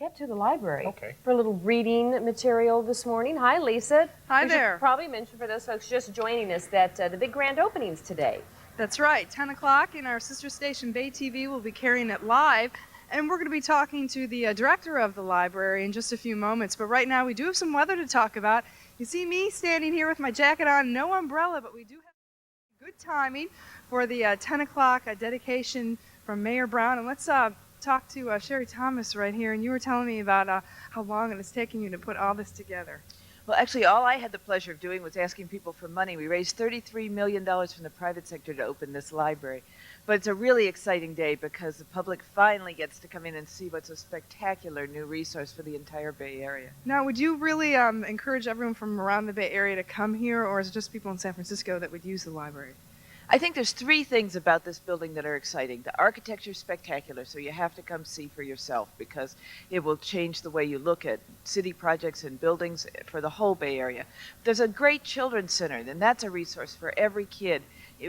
get to the library Okay. for a little reading material this morning. Hi, Lisa. Hi we there. Should probably mention for those folks just joining us that the big grand opening's today. That's right. 10 o'clock in our sister station, Bay TV, will be carrying it live. And we're going to be talking to the director of the library in just a few moments. But right now, we do have some weather to talk about. You see me standing here with my jacket on, no umbrella, but we do have good timing for the 10 o'clock dedication from Mayor Brown. And let's talk to Sherry Thomas right here. And you were telling me about how long it is taking you to put all this together. Well, actually, all I had the pleasure of doing was asking people for money. We raised $33 million from the private sector to open this library. But it's a really exciting day because the public finally gets to come in and see what's a spectacular new resource for the entire Bay Area. Now, would you really encourage everyone from around the Bay Area to come here, or is it just people in San Francisco that would use the library? I think there's three things about this building that are exciting. The architecture is spectacular, so you have to come see for yourself because it will change the way you look at city projects and buildings for the whole Bay Area. There's a great children's center, and that's a resource for every kid.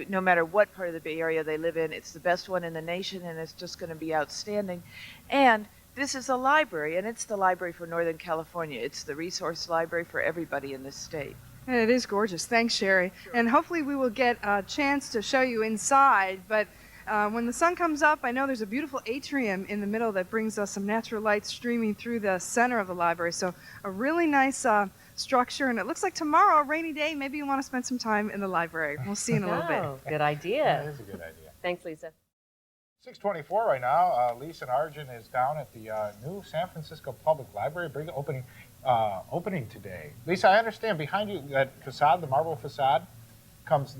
No matter what part of the Bay Area they live in, it's the best one in the nation, and it's just going to be outstanding. And this is a library, and it's the library for Northern California. It's the resource library for everybody in this state. And it is gorgeous. Thanks, Sherry. Sure. And hopefully we will get a chance to show you inside. But when the sun comes up, I know there's a beautiful atrium in the middle that brings us some natural light streaming through the center of the library. So a really nice structure. And it looks like tomorrow, a rainy day, maybe you want to spend some time in the library. We'll see in a little bit. Good idea. That is a good idea. Thanks, Lisa. 6:24 right now. Lisa Arjun is down at the new San Francisco Public Library, big opening today. Lisa, I understand behind you that facade, the marble facade, comes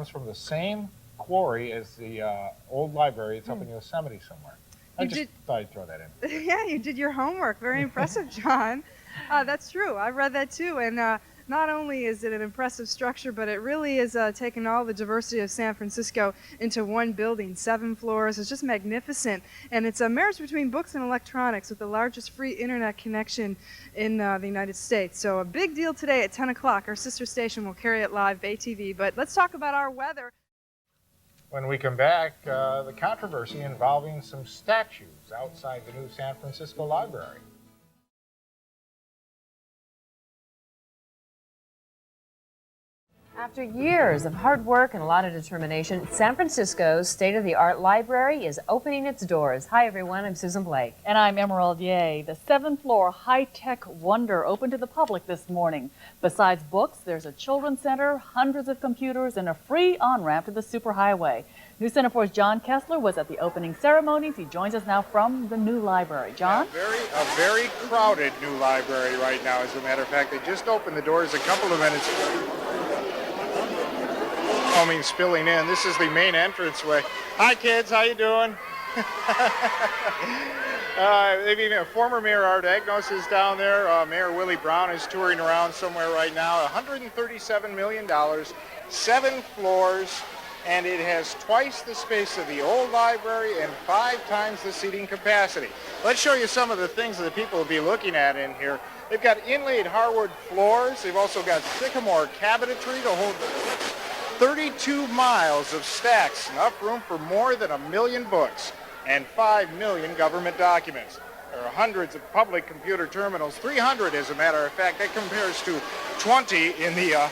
from the same quarry as the old library. It's up in Yosemite somewhere. I just thought I'd throw that in. Yeah, you did your homework. Very impressive, John. That's true. I read that too. And not only is it an impressive structure, but it really is taking all the diversity of San Francisco into one building, 7 floors. It's just magnificent. And it's a marriage between books and electronics with the largest free internet connection in the United States. So a big deal today at 10 o'clock. Our sister station will carry it live, Bay TV. But let's talk about our weather. When we come back, the controversy involving some statues outside the new San Francisco Library. After years of hard work and a lot of determination, San Francisco's state-of-the-art library is opening its doors. Hi, everyone. I'm Susan Blake. And I'm Emerald Ye. The 7th-floor high-tech wonder opened to the public this morning. Besides books, there's a children's center, hundreds of computers, and a free on-ramp to the superhighway. News Center 4's John Kessler was at the opening ceremonies. He joins us now from the new library. John? A very crowded new library right now. As a matter of fact, they just opened the doors a couple of minutes ago. Spilling in. This is the main entranceway. Hi, kids. How you doing? Former Mayor Art Agnos is down there. Mayor Willie Brown is touring around somewhere right now. $137 million, 7 floors, and it has twice the space of the old library and 5 times the seating capacity. Let's show you some of the things that people will be looking at in here. They've got inlaid hardwood floors. They've also got sycamore cabinetry to hold 32 miles of stacks, enough room for more than 1 million books and 5 million government documents. There are hundreds of public computer terminals, 300 as a matter of fact. That compares to 20 in the old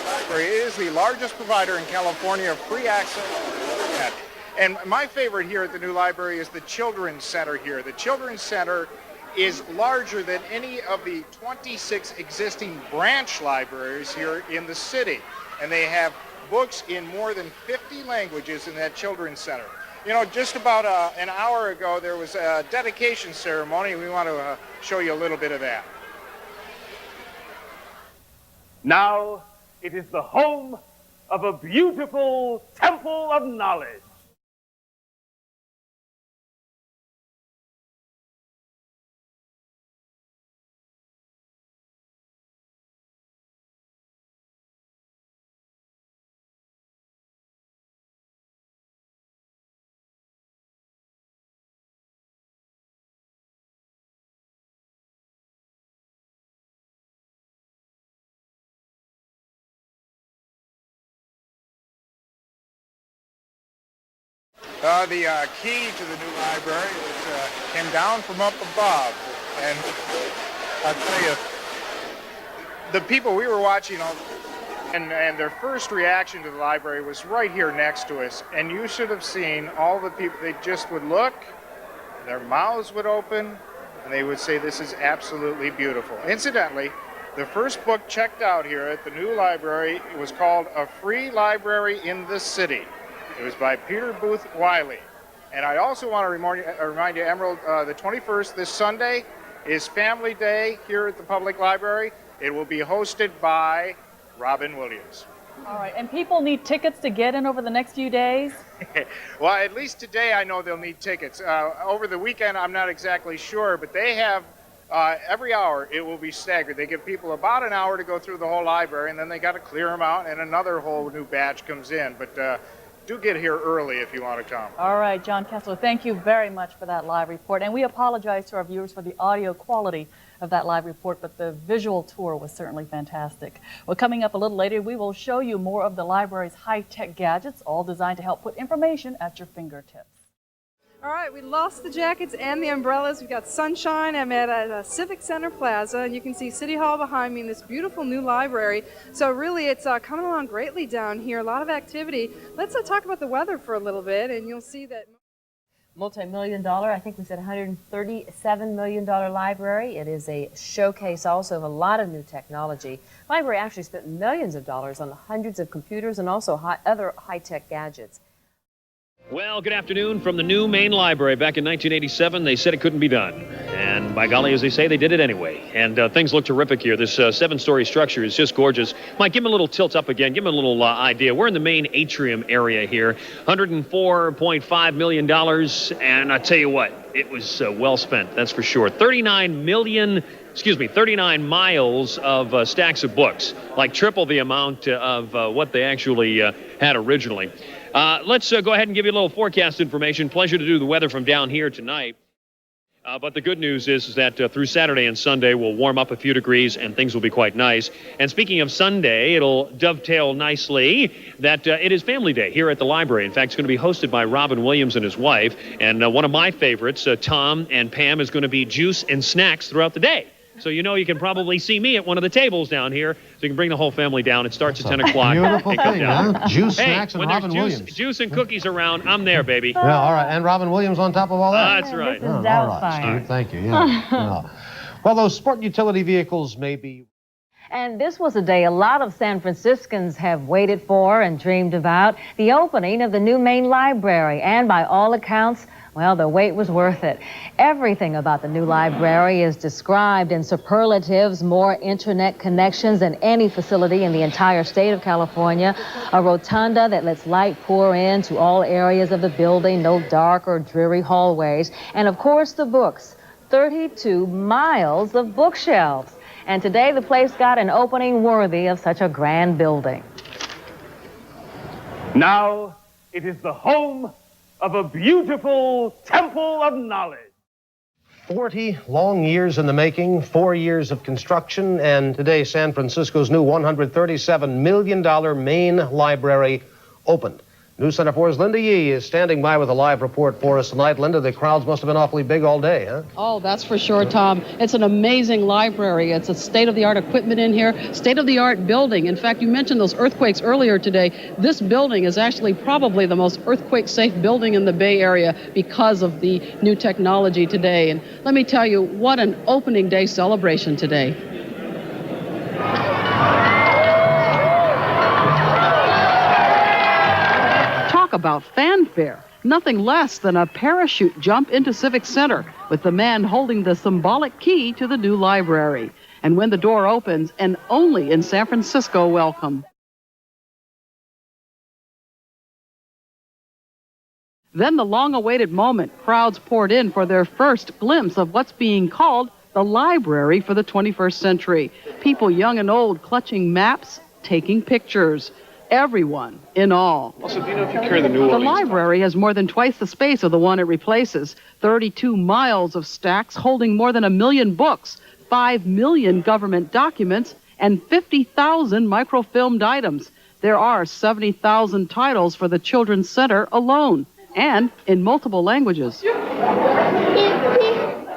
library. It is the largest provider in California of free access to the internet. And my favorite here at the new library is the Children's Center here. The Children's Center is larger than any of the 26 existing branch libraries here in the city. And they have books in more than 50 languages in that Children's Center. You know, just about an hour ago, there was a dedication ceremony. We want to show you a little bit of that. Now it is the home of a beautiful temple of knowledge. The key to the new library came down from up above. And I'll tell you, the people we were watching, and their first reaction to the library was right here next to us. And you should have seen all the people, they just would look, their mouths would open, and they would say, this is absolutely beautiful. Incidentally, the first book checked out here at the new library was called A Free Library in the City. It was by Peter Booth Wiley. And I also want to remind you, Emerald, the 21st, this Sunday, is Family Day here at the Public Library. It will be hosted by Robin Williams. All right, and people need tickets to get in over the next few days? Well, at least today I know they'll need tickets. Over the weekend, I'm not exactly sure, but they have every hour it will be staggered. They give people about an hour to go through the whole library, and then they got to clear them out, and another whole new batch comes in. But do get here early if you want to come. All right, John Kessler, thank you very much for that live report. And we apologize to our viewers for the audio quality of that live report, but the visual tour was certainly fantastic. Well, coming up a little later, we will show you more of the library's high-tech gadgets, all designed to help put information at your fingertips. All right, we lost the jackets and the umbrellas. We've got sunshine. I'm at Civic Center Plaza, and you can see City Hall behind me in this beautiful new library. So really, it's coming along greatly down here. A lot of activity. Let's talk about the weather for a little bit, and you'll see that. Multi-million-dollar, I think we said $137 million library. It is a showcase also of a lot of new technology. The library actually spent millions of dollars on hundreds of computers and also other high-tech gadgets. Well, good afternoon from the new main library. Back in 1987, they said it couldn't be done. And by golly, as they say, they did it anyway. And things look terrific here. This seven-story structure is just gorgeous. Mike, give him a little tilt up again. Give him a little idea. We're in the main atrium area here. $104.5 million. And I tell you what, it was well spent, that's for sure. 39 miles of stacks of books, like triple the amount of what they actually had originally. Let's go ahead and give you a little forecast information. Pleasure to do the weather from down here tonight. But the good news is that through Saturday and Sunday, we'll warm up a few degrees and things will be quite nice. And speaking of Sunday, it'll dovetail nicely that it is Family Day here at the library. In fact, it's going to be hosted by Robin Williams and his wife. And one of my favorites, Tom and Pam, is going to be juice and snacks throughout the day. So you know you can probably see me at one of the tables down here, so you can bring the whole family down. It starts at 10 o'clock. Beautiful thing, huh? Juice, snacks, and Robin Williams. Juice and cookies around, I'm there, baby. Yeah, all right. And Robin Williams on top of all that? That's right. This is all right, Steve. Thank you. Yeah. Well, those sport utility vehicles may be... And this was a day a lot of San Franciscans have waited for and dreamed about, the opening of the new main library. And by all accounts, well, the wait was worth it. Everything about the new library is described in superlatives: more internet connections than any facility in the entire state of California, a rotunda that lets light pour into all areas of the building, no dark or dreary hallways, and of course the books, 32 miles of bookshelves. And today the place got an opening worthy of such a grand building. Now it is the home of a beautiful temple of knowledge. 40 long years in the making, 4 years of construction, and today San Francisco's new $137 million main library opened. News Center 4's Linda Yee is standing by with a live report for us tonight. Linda, the crowds must have been awfully big all day, huh? Oh, that's for sure, Tom. It's an amazing library. It's a state-of-the-art equipment in here, state-of-the-art building. In fact, you mentioned those earthquakes earlier today. This building is actually probably the most earthquake-safe building in the Bay Area because of the new technology today. And let me tell you, what an opening day celebration today. About fanfare, nothing less than a parachute jump into Civic Center with the man holding the symbolic key to the new library. And when the door opens, an only in San Francisco welcome. Then the long-awaited moment, crowds poured in for their first glimpse of what's being called the library for the 21st century. People young and old clutching maps, taking pictures. Everyone in awe. Also, do you know if you carry the New The Orleans? library has more than twice the space of the one it replaces. 32 miles of stacks holding more than 1 million books, 5 million government documents, and 50,000 microfilmed items. There are 70,000 titles for the Children's Center alone. and in multiple languages.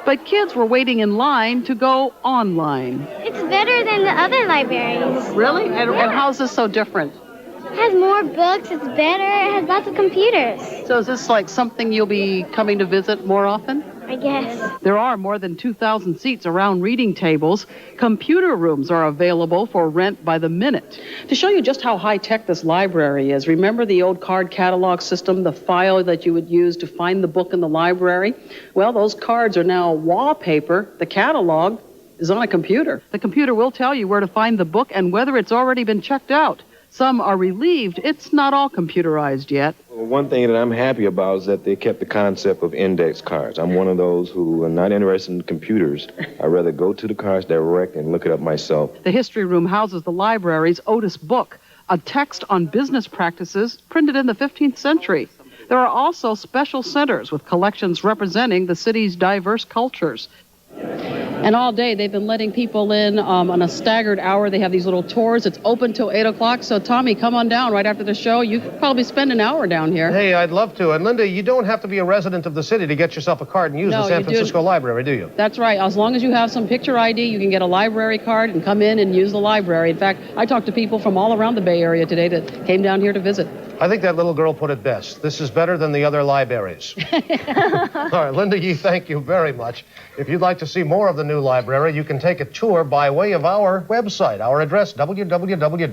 But kids were waiting in line to go online. It's better than the other libraries. Really? And how's this so different? It has more books, it's better, it has lots of computers. So is this like something you'll be coming to visit more often? I guess. There are more than 2,000 seats around reading tables. Computer rooms are available for rent by the minute. To show you just how high-tech this library is, remember the old card catalog system, the file that you would use to find the book in the library? Well, those cards are now wallpaper. The catalog is on a computer. The computer will tell you where to find the book and whether it's already been checked out. Some are relieved it's not all computerized yet. Well, one thing that I'm happy about is that they kept the concept of index cards. I'm one of those who are not interested in computers. I'd rather go to the cards direct and look it up myself. The history room houses the library's Otis book, a text on business practices printed in the 15th century. There are also special centers with collections representing the city's diverse cultures. And all day they've been letting people in on a staggered hour. They have these little tours. It's open till 8 o'clock. So, Tommy, come on down right after the show. You could probably spend an hour down here. Hey, I'd love to. And, Linda, you don't have to be a resident of the city to get yourself a card and use the San Francisco Library, do you? That's right. As long as you have some picture ID, you can get a library card and come in and use the library. In fact, I talked to people from all around the Bay Area today that came down here to visit. I think that little girl put it best. This is better than the other libraries. All right, Linda Yee, thank you very much. If you'd like to see more of the new library, you can take a tour by way of our website. Our address, www.kron.com.